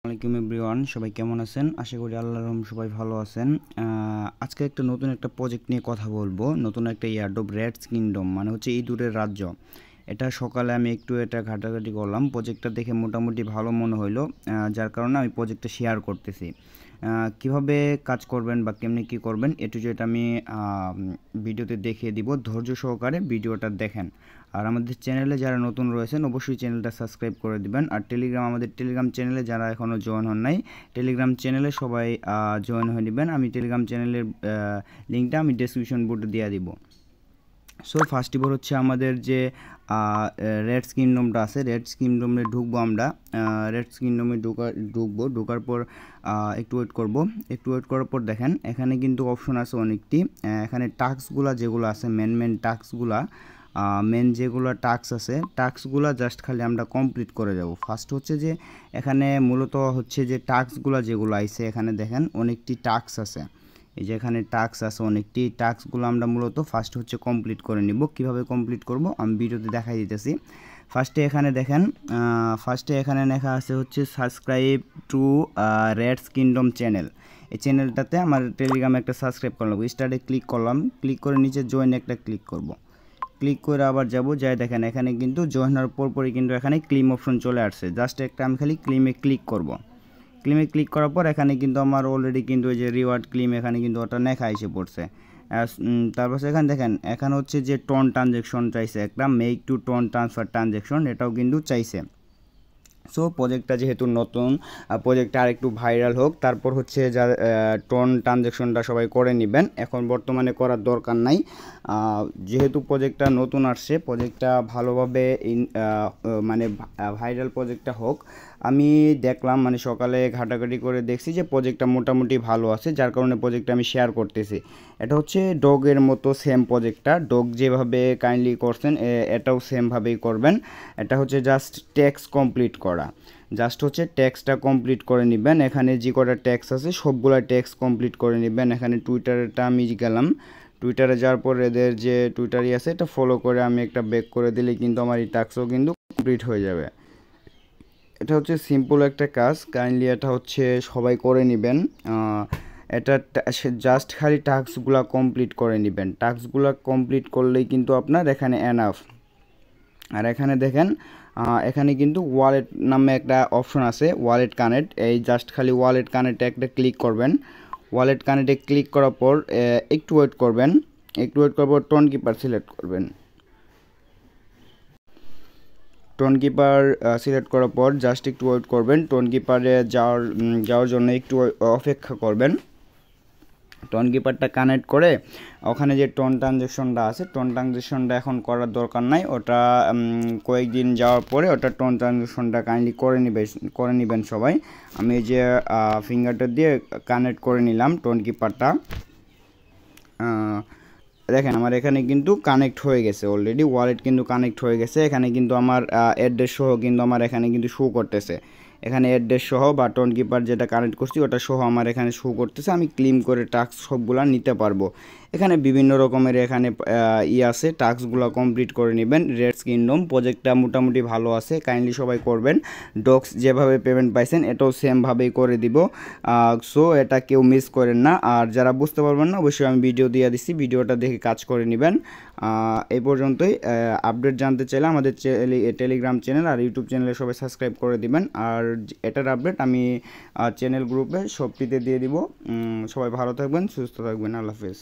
আসসালামু আলাইকুম এভরিওয়ান, সবাই কেমন আছেন? আশা করি আল্লাহর রহমতে সবাই ভালো আছেন। আজকে নতুন একটা প্রজেক্ট নিয়ে কথা বলবো। নতুন একটা এয়ারড্রপ রেডস কিংডম, মানে হচ্ছে ইঁদুরের রাজ্য। এটা সকালে আমি এটা ঘাটাঘাটি করলাম। প্রজেক্টটা দেখে মোটামুটি ভালো মনে হইলো, যার কারণে আমি প্রজেক্টটা শেয়ার করতেছি। কিভাবে কাজ করবেন বা কেমনি কী করবেন টু জেড আমি ভিডিওতে দেখিয়ে দিব। ধৈর্য সহকারে ভিডিওটা দেখেন। আর আমাদের চ্যানেলে যারা নতুন রয়েছেন অবশ্যই চ্যানেলটা সাবস্ক্রাইব করে দিবেন। আর আমাদের টেলিগ্রাম চ্যানেলে যারা এখনও জয়েন হন নাই, টেলিগ্রাম চ্যানেলে সবাই জয়েন হয়ে নেবেন। আমি টেলিগ্রাম চ্যানেলের লিঙ্কটা আমি ডেসক্রিপশন বোর্ডে দিয়ে দিব। সো ফার্স্ট অফ অল হচ্ছে আমাদের যে রেডস কিংডমটা আছে, রেডস কিংডমে ঢুকবো আমরা। রেডস কিংডমে ঢোকার পর একটু ওয়েট করব। একটু ওয়েট করার পর দেখেন এখানে কিন্তু অপশন আছে অনেকটি। এখানে টাস্কগুলো যেগুলো আছে, মেন টাস্কগুলা, মেন যেগুলো টাস্ক আছে, টাস্কগুলো জাস্ট খালি আমরা কমপ্লিট করে যাব। ফার্স্ট হচ্ছে যে এখানে মূলত হচ্ছে যে টাস্কগুলো যেগুলো আইছে, এখানে দেখেন অনেকটি টাস্ক আছে। এই যে এখানে টাস্ক আছে অনেকটি, টাস্কগুলো আমরা মূলত ফার্স্ট হচ্ছে কমপ্লিট করে নিব। কিভাবে কমপ্লিট করব আমি ভিডিওতে দেখাই দিতেছি। ফার্স্টে এখানে দেখেন, এখানে লেখা আছে হচ্ছে subscribe to raids kingdom channel. এই চ্যানেলটাতে আমার টেলিগ্রামে একটা সাবস্ক্রাইব করলাম। স্টার্টে ক্লিক করলাম, ক্লিক করে নিচে জয়েন একটা ক্লিক করব। ক্লিক করে আবার যাব, যাই দেখেন এখানে কিন্তু জয়েন হওয়ার পরই কিন্তু এখানে ক্লেম অপশন চলে আসছে। জাস্ট একটা আমি খালি ক্লেমে ক্লিক করব। ক্লেমে ক্লিক করার পর এখানে কিন্তু আমার অলরেডি কিন্তু ওই যে রিওয়ার্ড ক্লেম এখানে কিন্তু ওটা লেখা এসে পড়ছে। তারপর এখানে দেখেন এখানে হচ্ছে যে টোন ট্রানজ্যাকশন চাইছে, একটা make to tone transfer transaction, এটাও কিন্তু চাইছে। সো প্রজেক্টটা যেহেতু নতুন, প্রজেক্টটা আর একটু ভাইরাল হোক, তারপর হচ্ছে যা টোন ট্রানজ্যাকশনটা সবাই করে নেবেন। এখন বর্তমানে করার দরকার নাই, যেহেতু প্রজেক্টটা নতুন আসছে। প্রজেক্টটা ভালোভাবে মানে ভাইরাল প্রজেক্টটা হোক। আমি দেখলাম, মানে সকালে ঘাটাঘাটি করে দেখছি যে প্রজেক্টটা মোটামুটি ভালো আছে, যার কারণে প্রজেক্টটা আমি শেয়ার করতেছি। এটা হচ্ছে ডগের মতো সেম প্রজেক্টটা, ডগ যেভাবে কাইন্ডলি করছেন এটাও সেমভাবেই করবেন। এটা হচ্ছে জাস্ট ট্যাক্স কমপ্লিট করা, জাস্ট হচ্ছে ট্যাক্সটা কমপ্লিট করে নেবেন। এখানে যে কটা ট্যাক্স আছে সবগুলো ট্যাক্স কমপ্লিট করে নেবেন। এখানে টুইটারটা আমি গেলাম, টুইটারে যাওয়ার পর এদের যে টুইটারই আছে এটা ফলো করে আমি একটা ব্যাক করে দিলে কিন্তু আমার এই টাস্কও কিন্তু কমপ্লিট হয়ে যাবে। এটা হচ্ছে সিম্পল একটা কাজ, কাইন্ডলি এটা হচ্ছে সবাই করে নেবেন। এটা জাস্ট খালি টাস্কগুলো কমপ্লিট করে নেবেন। টাস্কগুলো কমপ্লিট করলেই কিন্তু আপনার এখানে এনাফ। আর এখানে দেখেন এখানে কিন্তু ওয়ালেট নামে একটা অপশন আছে, ওয়ালেট কানেক্ট। এই জাস্ট খালি ওয়ালেট কানেক্টে একটা ক্লিক করবেন। ওয়ালেট কানেক্টে ক্লিক করার পর একটু ওয়েট করবেন। একটু ওয়েট করার পর টোন কিপার সিলেক্ট করবেন। টোন কিপার সিলেক্ট করার পর জাস্ট একটু ওয়েট করবেন। টোন কিপারে যাওয়ার জন্য একটু অপেক্ষা করবেন। টোন কিপারটা কানেক্ট করে ওখানে যে টোন ট্রানজ্যাকশনটা আছে, টোন ট্রানজ্যাকশনটা এখন করার দরকার নাই, ওটা কয়েকদিন যাওয়ার পরে ওটা টোন ট্রানজ্যাকশনটা কাইন্ডলি করে নেবেন সবাই। আমি এই যে ফিঙ্গারটা দিয়ে কানেক্ট করে নিলাম টোন কিপারটা। দেখেন আমার এখানে কিন্তু কানেক্ট হয়ে গেছে অলরেডি, ওয়ালেট কিন্তু কানেক্ট হয়ে গেছে। এখানে কিন্তু আমার অ্যাড্রেস সহ কিন্তু আমার এখানে কিন্তু শো করতেছে। এখানে অ্যাড্রেস সহ বা টোন কিপার যেটা কানেক্ট করছি ওটা সহ আমার এখানে শো করতেছে। আমি ক্লেম করে টাস্ক সবগুলো নিতে পারবো। এখানে বিভিন্ন রকমের এখানে আছে, টাস্কগুলো কমপ্লিট করে নেবেন। রেডস কিংডম প্রজেক্টটা মোটামুটি ভালো আছে, কাইন্ডলি সবাই করবেন। ডক্স যেভাবে পেমেন্ট পাইছেন এটাও সেমভাবেই করে দিব। সো এটা কেউ মিস করেন না। আর যারা বুঝতে পারবেন না অবশ্যই আমি ভিডিও দিয়ে দিচ্ছি, ভিডিওটা দেখে কাজ করে নেবেন। এই পর্যন্তই। আপডেট জানতে চাইলে আমাদের টেলিগ্রাম চ্যানেল আর ইউটিউব চ্যানেলে সবাই সাবস্ক্রাইব করে দিবেন। আর এটার আপডেট আমি চ্যানেল গ্রুপে সবটিতে দিয়ে দিব। সবাই ভালো থাকবেন, সুস্থ থাকবেন, আল্লাহ হাফেজ।